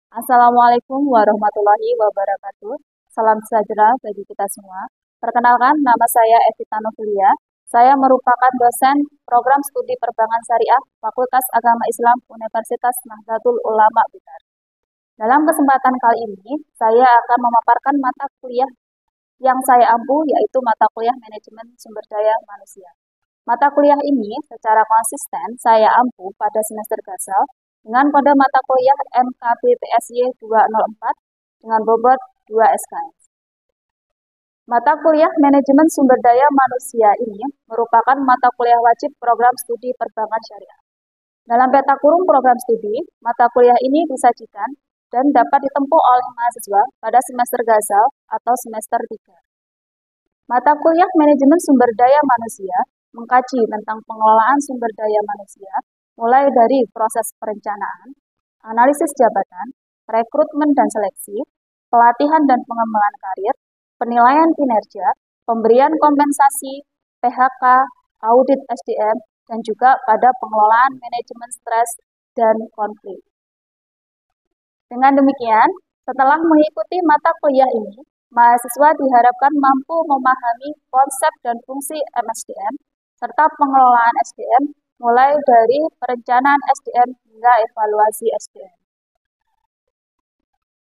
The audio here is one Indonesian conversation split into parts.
Assalamualaikum warahmatullahi wabarakatuh. Salam sejahtera bagi kita semua. Perkenalkan, nama saya Evita Novelia. Saya merupakan dosen program studi perbankan syariah Fakultas Agama Islam Universitas Nahdlatul Ulama Blitar. Dalam kesempatan kali ini, saya akan memaparkan mata kuliah yang saya ampu, yaitu mata kuliah Manajemen Sumber Daya Manusia. Mata kuliah ini secara konsisten saya ampu pada semester gasal dengan kode mata kuliah MKBPSY 204 dengan bobot 2 SKS. Mata kuliah Manajemen Sumber Daya Manusia ini merupakan mata kuliah wajib program studi perbankan syariah. Dalam peta kurung program studi, mata kuliah ini disajikan dan dapat ditempuh oleh mahasiswa pada semester gasal atau semester 3. Mata kuliah Manajemen Sumber Daya Manusia mengkaji tentang pengelolaan sumber daya manusia, mulai dari proses perencanaan, analisis jabatan, rekrutmen dan seleksi, pelatihan dan pengembangan karir, penilaian kinerja, pemberian kompensasi, PHK, audit SDM, dan juga pada pengelolaan manajemen stres dan konflik. Dengan demikian, setelah mengikuti mata kuliah ini, mahasiswa diharapkan mampu memahami konsep dan fungsi MSDM, serta pengelolaan SDM mulai dari perencanaan SDM hingga evaluasi SDM.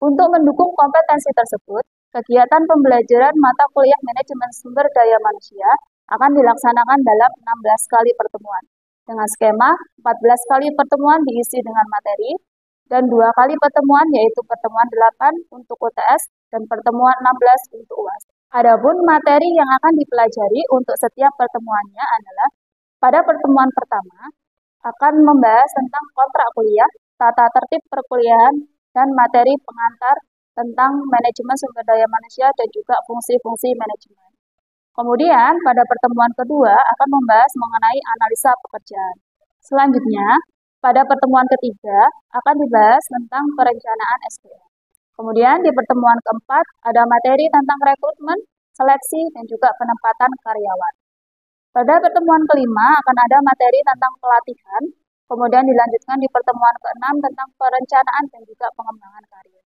Untuk mendukung kompetensi tersebut, kegiatan pembelajaran mata kuliah Manajemen Sumber Daya Manusia akan dilaksanakan dalam 16 kali pertemuan, dengan skema 14 kali pertemuan diisi dengan materi, dan 2 kali pertemuan yaitu pertemuan 8 untuk UTS dan pertemuan 16 untuk UAS. Adapun materi yang akan dipelajari untuk setiap pertemuannya adalah pada pertemuan pertama akan membahas tentang kontrak kuliah, tata tertib perkuliahan, dan materi pengantar tentang manajemen sumber daya manusia dan juga fungsi-fungsi manajemen. Kemudian pada pertemuan kedua akan membahas mengenai analisa pekerjaan. Selanjutnya, pada pertemuan ketiga akan dibahas tentang perencanaan SDM. Kemudian di pertemuan keempat ada materi tentang rekrutmen, seleksi, dan juga penempatan karyawan. Pada pertemuan kelima akan ada materi tentang pelatihan, kemudian dilanjutkan di pertemuan keenam tentang perencanaan dan juga pengembangan karir.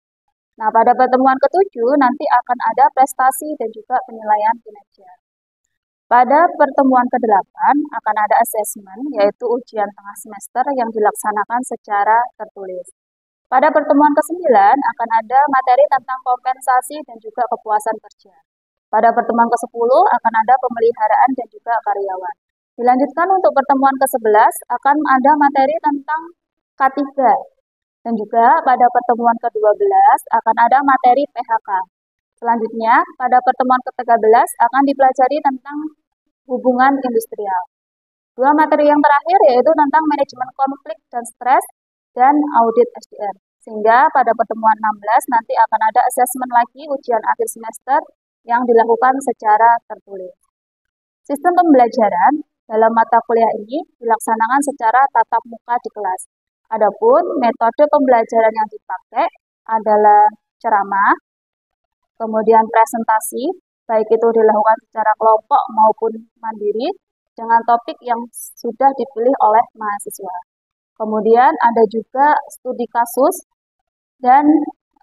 Nah, pada pertemuan ketujuh nanti akan ada prestasi dan juga penilaian kinerja. Pada pertemuan ke-8 akan ada asesmen, yaitu ujian tengah semester yang dilaksanakan secara tertulis. Pada pertemuan ke-9 akan ada materi tentang kompensasi dan juga kepuasan kerja. Pada pertemuan ke-10 akan ada pemeliharaan dan juga karyawan. Dilanjutkan untuk pertemuan ke-11 akan ada materi tentang K3. Dan juga pada pertemuan ke-12 akan ada materi PHK. Selanjutnya, pada pertemuan ke-13 akan dipelajari tentang hubungan industrial. 2 materi yang terakhir yaitu tentang manajemen konflik dan stres dan audit SDM. Sehingga pada pertemuan 16 nanti akan ada asesmen lagi ujian akhir semester yang dilakukan secara tertulis. Sistem pembelajaran dalam mata kuliah ini dilaksanakan secara tatap muka di kelas. Adapun metode pembelajaran yang dipakai adalah ceramah, kemudian presentasi, baik itu dilakukan secara kelompok maupun mandiri, dengan topik yang sudah dipilih oleh mahasiswa. Kemudian ada juga studi kasus dan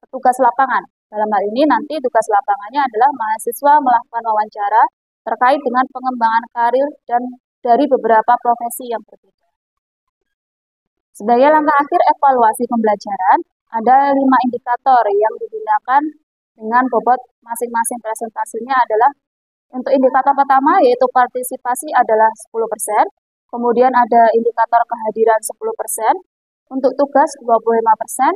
tugas lapangan. Dalam hal ini nanti tugas lapangannya adalah mahasiswa melakukan wawancara terkait dengan pengembangan karir dan dari beberapa profesi yang berbeda. Sebagai langkah akhir evaluasi pembelajaran, ada 5 indikator yang digunakan dengan bobot masing-masing presentasinya adalah untuk indikator pertama yaitu partisipasi adalah 10%, kemudian ada indikator kehadiran 10%, untuk tugas 25%,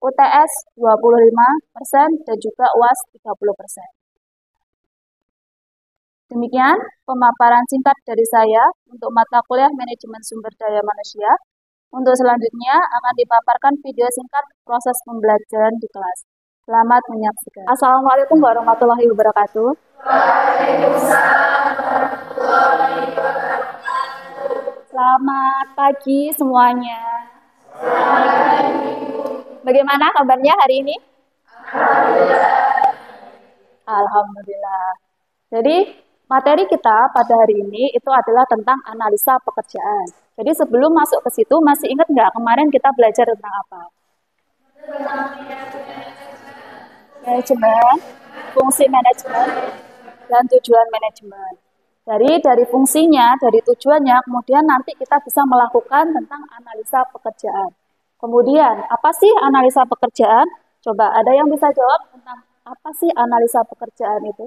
UTS 25%, dan juga UAS 30%. Demikian pemaparan singkat dari saya untuk mata kuliah Manajemen Sumber Daya Manusia. Untuk selanjutnya akan dipaparkan video singkat proses pembelajaran di kelas. Selamat menyaksikan. Assalamualaikum warahmatullahi wabarakatuh. Selamat pagi semuanya. Bagaimana kabarnya hari ini? Alhamdulillah. Jadi materi kita pada hari ini itu adalah tentang analisa pekerjaan. Jadi sebelum masuk ke situ masih ingat nggak kemarin kita belajar tentang apa? manajemen, fungsi manajemen, dan tujuan manajemen. Dari fungsinya, dari tujuannya, kemudian nanti kita bisa melakukan tentang analisa pekerjaan. Kemudian, apa sih analisa pekerjaan? Coba, ada yang bisa jawab tentang apa sih analisa pekerjaan itu?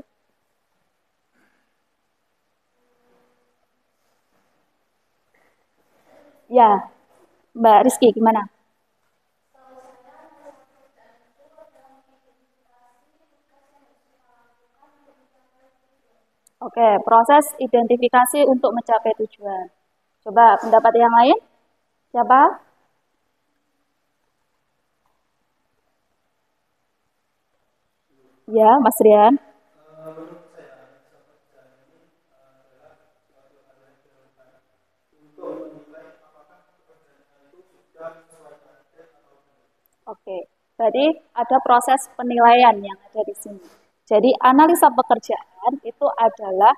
Ya, Mbak Rizky, gimana? Oke, proses identifikasi untuk mencapai tujuan. Coba pendapat yang lain? Siapa? Ya, Mas Rian. Oke, jadi ada proses penilaian yang ada di sini. Jadi analisa pekerjaan itu adalah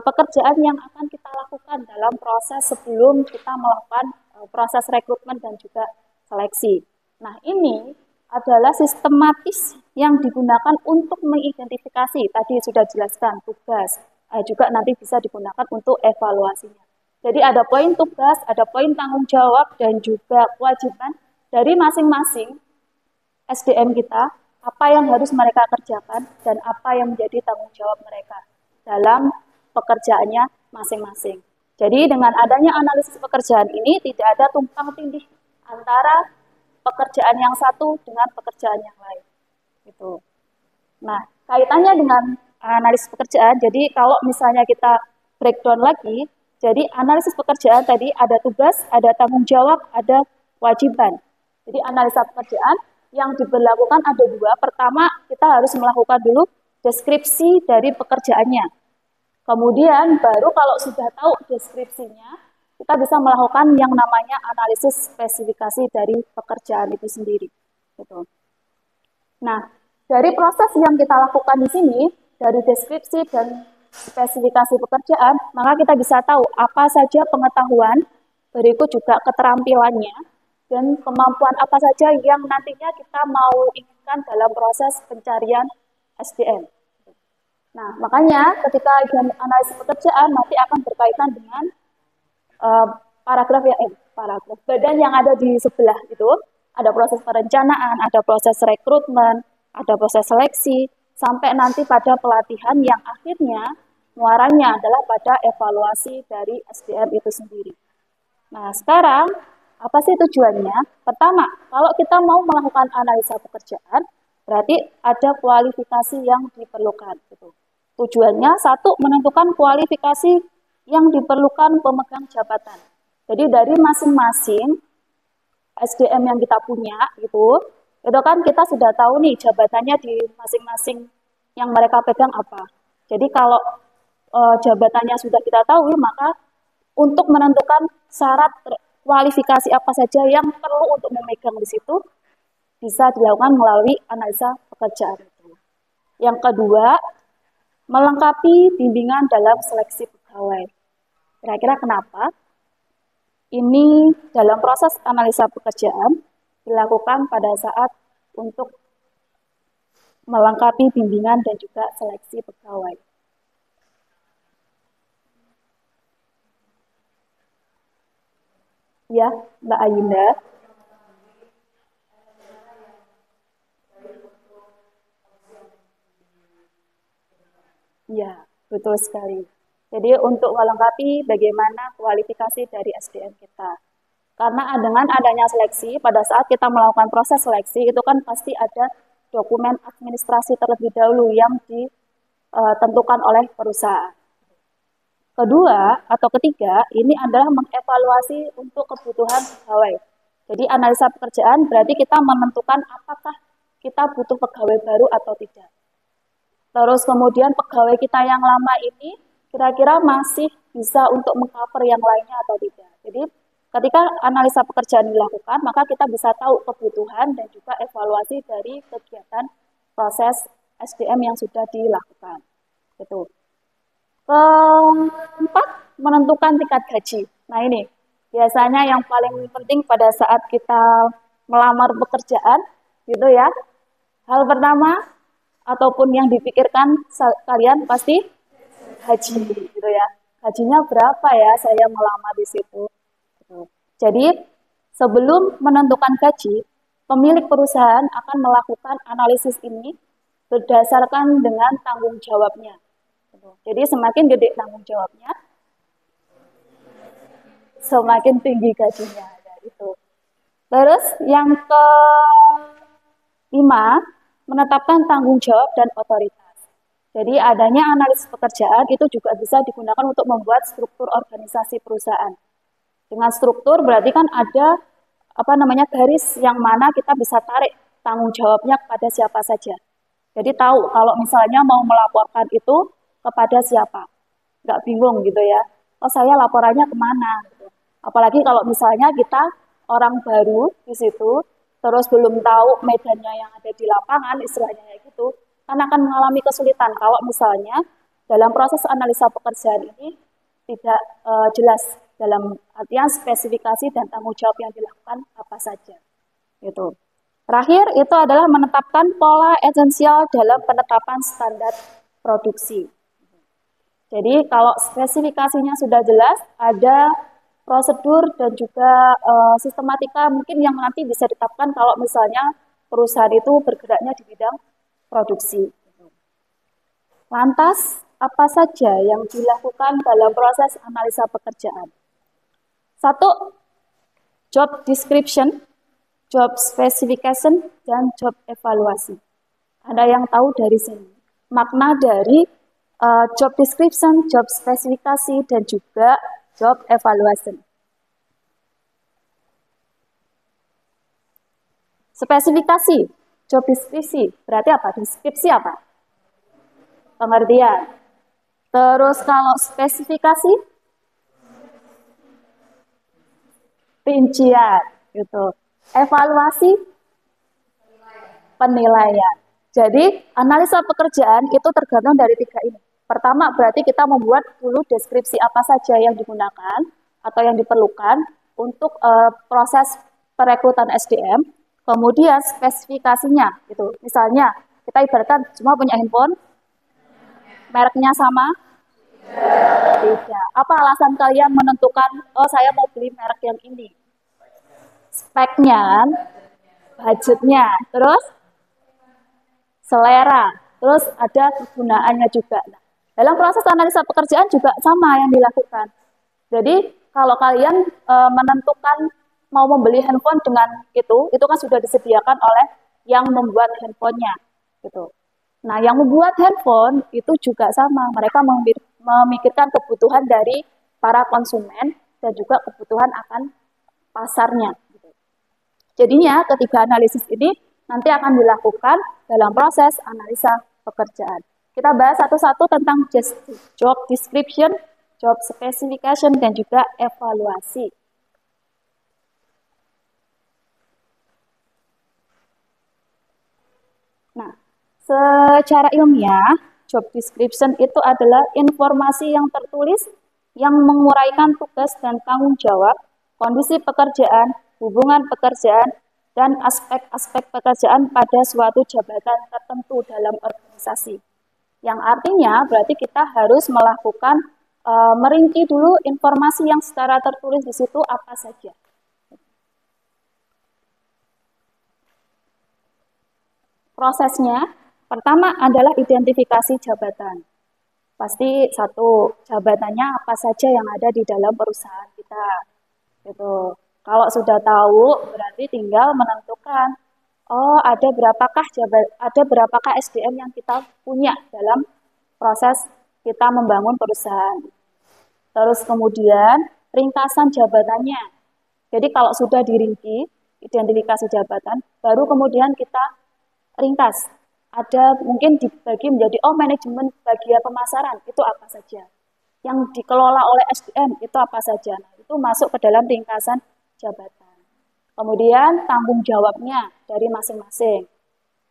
pekerjaan yang akan kita lakukan dalam proses sebelum kita melakukan proses rekrutmen dan juga seleksi. Nah, ini adalah sistematis yang digunakan untuk mengidentifikasi, tadi sudah jelaskan tugas, juga nanti bisa digunakan untuk evaluasinya. Jadi ada poin tugas, ada poin tanggung jawab, dan juga kewajiban dari masing-masing SDM kita, apa yang harus mereka kerjakan dan apa yang menjadi tanggung jawab mereka dalam pekerjaannya masing-masing. Jadi dengan adanya analisis pekerjaan ini tidak ada tumpang tindih antara pekerjaan yang satu dengan pekerjaan yang lain. Gitu. Nah, kaitannya dengan analisis pekerjaan, jadi kalau misalnya kita breakdown lagi, jadi analisis pekerjaan tadi ada tugas, ada tanggung jawab, ada kewajiban. Jadi analisa pekerjaan yang diberlakukan ada dua. Pertama, kita harus melakukan dulu deskripsi dari pekerjaannya. Kemudian baru kalau sudah tahu deskripsinya, kita bisa melakukan yang namanya analisis spesifikasi dari pekerjaan itu sendiri. Gitu. Nah, dari proses yang kita lakukan di sini, dari deskripsi dan spesifikasi pekerjaan, maka kita bisa tahu apa saja pengetahuan, berikut juga keterampilannya, dan kemampuan apa saja yang nantinya kita mau inginkan dalam proses pencarian SDM. Nah, makanya ketika analisis pekerjaan nanti akan berkaitan dengan paragraf badan yang ada di sebelah itu, ada proses perencanaan, ada proses rekrutmen, ada proses seleksi, sampai nanti pada pelatihan yang akhirnya muaranya adalah pada evaluasi dari SDM itu sendiri. Nah, sekarang apa sih tujuannya? Pertama, kalau kita mau melakukan analisa pekerjaan, berarti ada kualifikasi yang diperlukan. Gitu. Tujuannya satu, menentukan kualifikasi yang diperlukan pemegang jabatan. Jadi dari masing-masing SDM yang kita punya itu kan kita sudah tahu nih jabatannya di masing-masing yang mereka pegang apa. Jadi kalau jabatannya sudah kita tahu, maka untuk menentukan syarat kualifikasi apa saja yang perlu untuk memegang di situ bisa dilakukan melalui analisa pekerjaan itu. Yang kedua, melengkapi bimbingan dalam seleksi pegawai. Kira-kira kenapa? Ini dalam proses analisa pekerjaan dilakukan pada saat untuk melengkapi bimbingan dan juga seleksi pegawai. Ya, Mbak Ayunda. Ya, betul sekali. Jadi untuk melengkapi bagaimana kualifikasi dari SDM kita. Karena dengan adanya seleksi, pada saat kita melakukan proses seleksi, itu kan pasti ada dokumen administrasi terlebih dahulu yang ditentukan oleh perusahaan. Kedua atau ketiga, ini adalah mengevaluasi untuk kebutuhan pegawai. Jadi analisa pekerjaan berarti kita menentukan apakah kita butuh pegawai baru atau tidak. Terus kemudian pegawai kita yang lama ini kira-kira masih bisa untuk mengcover yang lainnya atau tidak. Jadi ketika analisa pekerjaan dilakukan, maka kita bisa tahu kebutuhan dan juga evaluasi dari kegiatan proses SDM yang sudah dilakukan. Gitu. Keempat, menentukan tingkat gaji. Nah ini, biasanya yang paling penting pada saat kita melamar pekerjaan, gitu ya. Hal pertama, ataupun yang dipikirkan kalian pasti gaji gitu ya. Gajinya berapa ya saya melamar di situ. Jadi sebelum menentukan gaji, pemilik perusahaan akan melakukan analisis ini berdasarkan dengan tanggung jawabnya. Jadi semakin gede tanggung jawabnya, semakin tinggi gajinya. Ya, itu. Terus yang kelima, menetapkan tanggung jawab dan otoritas. Jadi adanya analisis pekerjaan itu juga bisa digunakan untuk membuat struktur organisasi perusahaan. Dengan struktur berarti kan ada garis yang mana kita bisa tarik tanggung jawabnya kepada siapa saja. Jadi tahu kalau misalnya mau melaporkan itu kepada siapa. Nggak bingung gitu ya. Oh saya laporannya kemana? Gitu. Apalagi kalau misalnya kita orang baru di situ, terus belum tahu medannya yang ada di lapangan, istilahnya kayak gitu, kan akan mengalami kesulitan kalau misalnya dalam proses analisa pekerjaan ini tidak jelas dalam artian spesifikasi dan tanggung jawab yang dilakukan apa saja. Gitu. Terakhir itu adalah menetapkan pola esensial dalam penetapan standar produksi. Jadi kalau spesifikasinya sudah jelas, ada prosedur dan juga sistematika mungkin yang nanti bisa ditetapkan kalau misalnya perusahaan itu bergeraknya di bidang produksi. Lantas, apa saja yang dilakukan dalam proses analisa pekerjaan? 1. Job description, job specification, dan job evaluasi. Ada yang tahu dari sini makna dari job description, job specification, dan juga job evaluation. Spesifikasi, job deskripsi, berarti apa? Deskripsi apa? Pengertian. Terus kalau spesifikasi, rincian, gitu. Evaluasi, penilaian. Jadi analisa pekerjaan itu tergantung dari 3 ini. Pertama berarti kita membuat dulu deskripsi apa saja yang digunakan atau yang diperlukan untuk proses perekrutan SDM. Kemudian spesifikasinya, gitu. Misalnya kita ibaratkan semua punya handphone, mereknya sama? Tidak. Apa alasan kalian menentukan, oh saya mau beli merek yang ini? Speknya, budgetnya, terus selera, terus ada kegunaannya juga. Nah, dalam proses analisa pekerjaan juga sama yang dilakukan. Jadi kalau kalian menentukan mau membeli handphone dengan itu kan sudah disediakan oleh yang membuat handphonenya, gitu. Nah, yang membuat handphone itu juga sama. Mereka memikirkan kebutuhan dari para konsumen dan juga kebutuhan akan pasarnya. Gitu. Jadinya ketiga analisis ini nanti akan dilakukan dalam proses analisa pekerjaan. Kita bahas satu-satu tentang job description, job specification, dan juga evaluasi. Nah, secara ilmiah, job description itu adalah informasi yang tertulis yang menguraikan tugas dan tanggung jawab, kondisi pekerjaan, hubungan pekerjaan, dan aspek-aspek pekerjaan pada suatu jabatan tertentu dalam organisasi. Yang artinya berarti kita harus melakukan merinci dulu informasi yang secara tertulis di situ apa saja. Prosesnya, pertama adalah identifikasi jabatan. Pasti satu, jabatannya apa saja yang ada di dalam perusahaan kita. Gitu. Kalau sudah tahu, berarti tinggal menentukan, oh ada berapakah SDM yang kita punya dalam proses kita membangun perusahaan. Terus kemudian ringkasan jabatannya. Jadi kalau sudah dirinci, identifikasi jabatan, baru kemudian kita ringkas. Ada mungkin dibagi menjadi manajemen bagian pemasaran itu apa saja. Yang dikelola oleh SDM itu apa saja. Nah, itu masuk ke dalam ringkasan jabatan. Kemudian tanggung jawabnya dari masing-masing.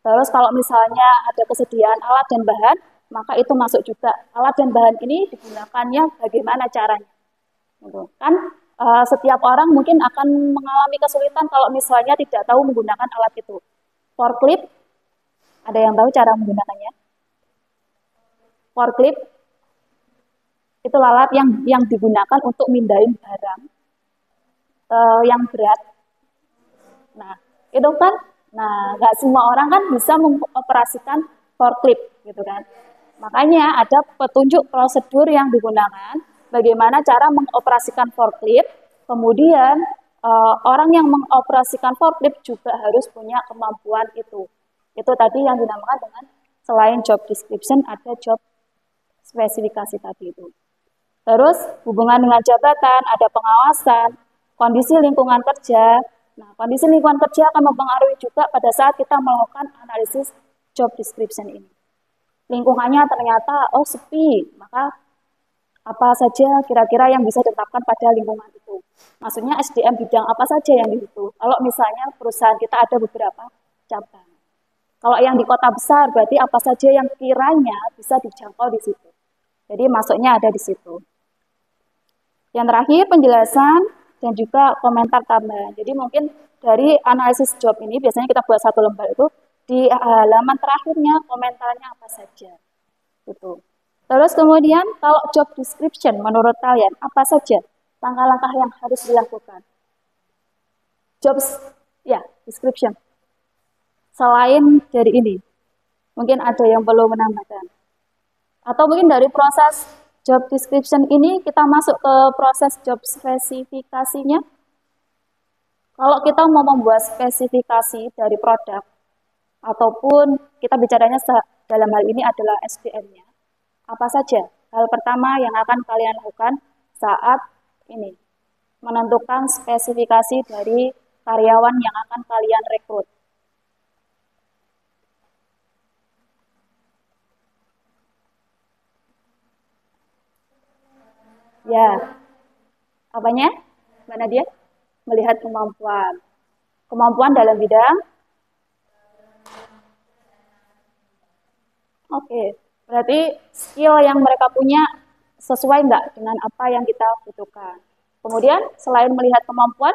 Terus kalau misalnya ada kesediaan alat dan bahan, maka itu masuk juga. Alat dan bahan ini digunakannya bagaimana caranya. Gitu. Kan setiap orang mungkin akan mengalami kesulitan kalau misalnya tidak tahu menggunakan alat itu. Forklift Ada yang tahu cara menggunakannya? Forklift itu alat yang digunakan untuk mindahin barang yang berat. Nah, itu kan, nggak semua orang kan bisa mengoperasikan forklift, gitu kan. Makanya ada petunjuk prosedur yang digunakan, bagaimana cara mengoperasikan forklift, kemudian orang yang mengoperasikan forklift juga harus punya kemampuan itu. Itu tadi yang dinamakan dengan selain job description, ada job spesifikasi tadi itu. Terus hubungan dengan jabatan, ada pengawasan, kondisi lingkungan kerja. Nah, kondisi lingkungan kerja akan mempengaruhi juga pada saat kita melakukan analisis job description ini. Lingkungannya ternyata sepi, maka apa saja kira-kira yang bisa ditetapkan pada lingkungan itu. Maksudnya SDM bidang apa saja yang di situ. Kalau misalnya perusahaan kita ada beberapa cabang. Kalau yang di kota besar berarti apa saja yang kiranya bisa dijangkau di situ. Jadi masuknya ada di situ. Yang terakhir penjelasan dan juga komentar tambahan. Jadi mungkin dari analisis job ini biasanya kita buat satu lembar itu di halaman terakhirnya komentarnya apa saja. Gitu. Terus kemudian kalau job description menurut kalian apa saja langkah-langkah yang harus dilakukan? Job description. Selain dari ini, mungkin ada yang perlu menambahkan. Atau mungkin dari proses job description ini kita masuk ke proses job spesifikasinya. Kalau kita mau membuat spesifikasi dari produk, ataupun kita bicaranya dalam hal ini adalah SDM-nya, apa saja hal pertama yang akan kalian lakukan saat ini menentukan spesifikasi dari karyawan yang akan kalian rekrut? Ya, apanya? Mana dia? Melihat kemampuan. Kemampuan dalam bidang? Oke, berarti skill yang mereka punya sesuai nggak dengan apa yang kita butuhkan. Kemudian, selain melihat kemampuan,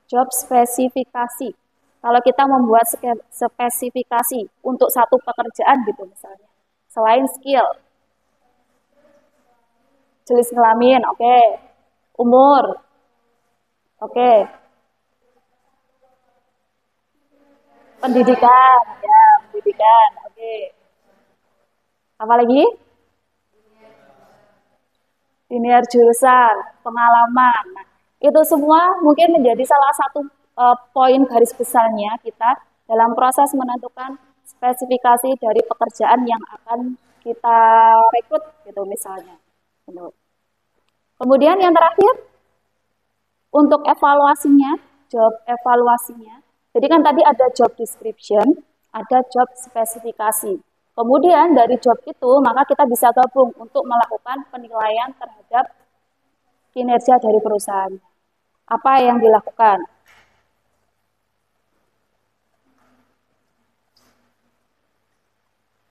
job spesifikasi. Kalau kita membuat spesifikasi untuk satu pekerjaan gitu misalnya. Selain skill, jenis kelamin, oke. Umur, oke. Pendidikan, ya, pendidikan, oke. Apa lagi? Linear jurusan, pengalaman. Nah, itu semua mungkin menjadi salah satu poin garis besarnya kita dalam proses menentukan spesifikasi dari pekerjaan yang akan kita rekrut gitu misalnya. Kemudian yang terakhir untuk evaluasinya, job evaluasinya. Jadi kan tadi ada job description, ada job spesifikasi. Kemudian dari job itu maka kita bisa gabung untuk melakukan penilaian terhadap kinerja dari perusahaan. Apa yang dilakukan?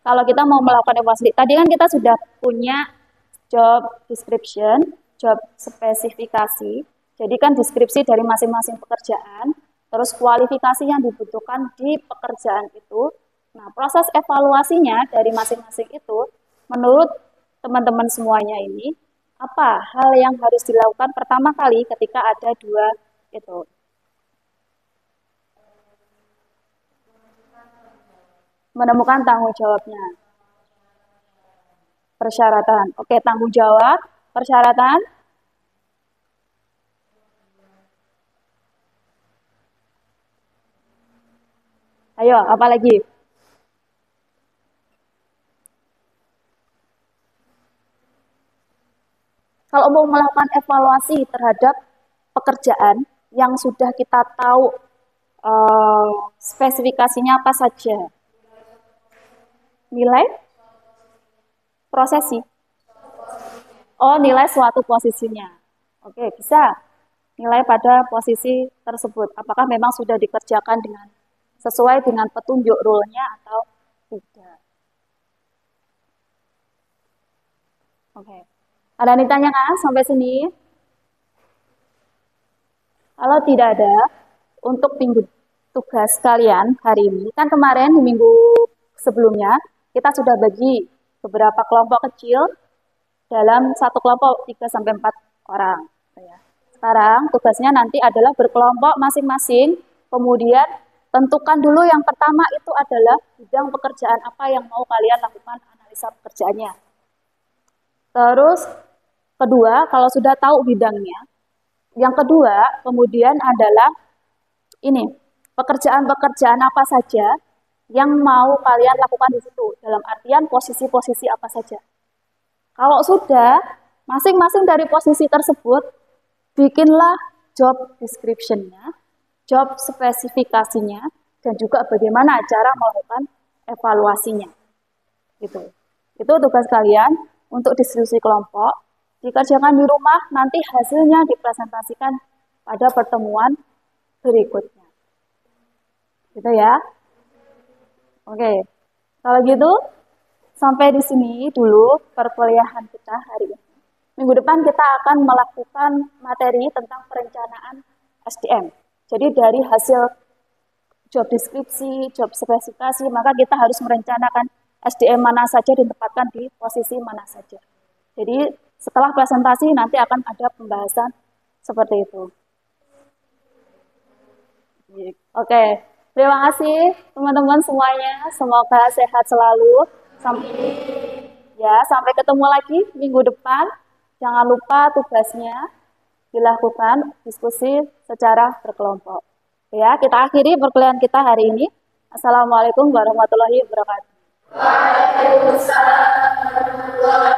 Kalau kita mau melakukan evaluasi, tadi kan kita sudah punya job description, job spesifikasi. Jadi kan deskripsi dari masing-masing pekerjaan, terus kualifikasi yang dibutuhkan di pekerjaan itu. Nah, proses evaluasinya dari masing-masing itu, menurut teman-teman semuanya ini, apa hal yang harus dilakukan pertama kali ketika ada dua itu? Menemukan tanggung jawabnya. Persyaratan. Oke, tanggung jawab, persyaratan. Ayo, apa lagi? Kalau mau melakukan evaluasi terhadap pekerjaan yang sudah kita tahu spesifikasinya apa saja, nilai prosesi. Oh, nilai suatu posisinya. Oke, bisa nilai pada posisi tersebut. Apakah memang sudah dikerjakan dengan sesuai dengan petunjuk rule-nya atau tidak. Oke. Ada yang ditanyakan sampai sini? Kalau tidak ada, untuk minggu tugas kalian hari ini, kan kemarin di minggu sebelumnya kita sudah bagi beberapa kelompok kecil dalam satu kelompok 3-4 orang. Sekarang tugasnya nanti adalah berkelompok masing-masing, kemudian tentukan dulu yang pertama itu adalah bidang pekerjaan apa yang mau kalian lakukan analisa pekerjaannya. Terus kedua, kalau sudah tahu bidangnya, yang kedua kemudian adalah ini, pekerjaan-pekerjaan apa saja yang mau kalian lakukan di situ, dalam artian posisi-posisi apa saja. Kalau sudah, masing-masing dari posisi tersebut, bikinlah job description-nya, job spesifikasinya, dan juga bagaimana cara melakukan evaluasinya. Gitu. Itu tugas kalian untuk diskusi kelompok. Dikerjakan di rumah, nanti hasilnya dipresentasikan pada pertemuan berikutnya. Gitu ya. Oke. Kalau gitu, sampai di sini dulu perkuliahan kita hari ini. Minggu depan kita akan melakukan materi tentang perencanaan SDM. Jadi dari hasil job deskripsi, job spesifikasi, maka kita harus merencanakan SDM mana saja ditempatkan di posisi mana saja. Jadi setelah presentasi nanti akan ada pembahasan seperti itu. Oke, terima kasih teman-teman semuanya. Semoga sehat selalu. Sampai ketemu lagi minggu depan. Jangan lupa tugasnya dilakukan diskusi secara berkelompok. Ya, kita akhiri perkuliahan kita hari ini. Assalamualaikum warahmatullahi wabarakatuh. Waalaikumsalam warahmatullahi wabarakatuh.